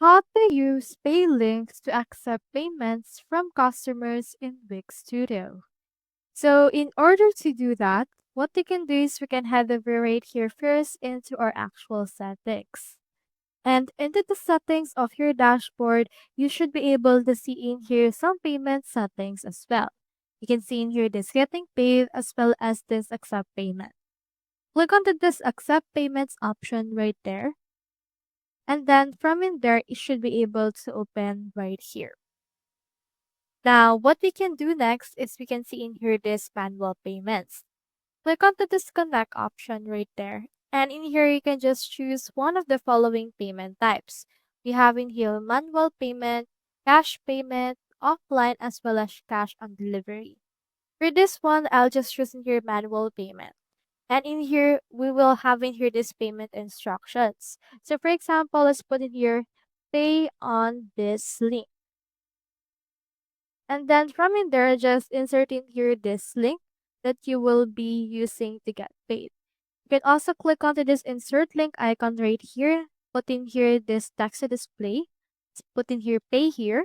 How to use pay links to accept payments from customers in Wix Studio. So in order to do that, what we can do is we can head over right here first into our actual settings. And into the settings of your dashboard, you should be able to see in here some payment settings as well. You can see in here this getting paid as well as this accept payment. Click onto this accept payments option right there. And then from in there, it should be able to open right here. Now, what we can do next is we can see in here this manual payments. Click on the disconnect option right there. And in here, you can just choose one of the following payment types. We have in here manual payment, cash payment, offline, as well as cash on delivery. For this one, I'll just choose in here manual payment. And in here, we will have in here this payment instructions. So for example, let's put in here, pay on this link. And then from in there, just insert in here this link that you will be using to get paid. You can also click onto this insert link icon right here, put in here this text to display, put in here pay here,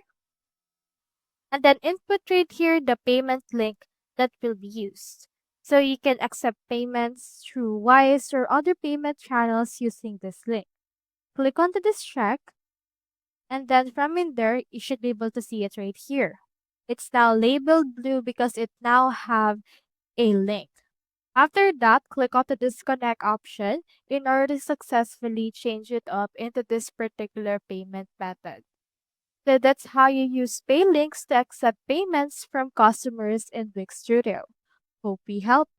and then input right here the payment link that will be used. So you can accept payments through Wise or other payment channels using this link. Click onto this check, and then from in there, you should be able to see it right here. It's now labeled blue because it now have a link. After that, click on the disconnect option in order to successfully change it up into this particular payment method. So that's how you use pay links to accept payments from customers in Wix Studio. Hope we helped.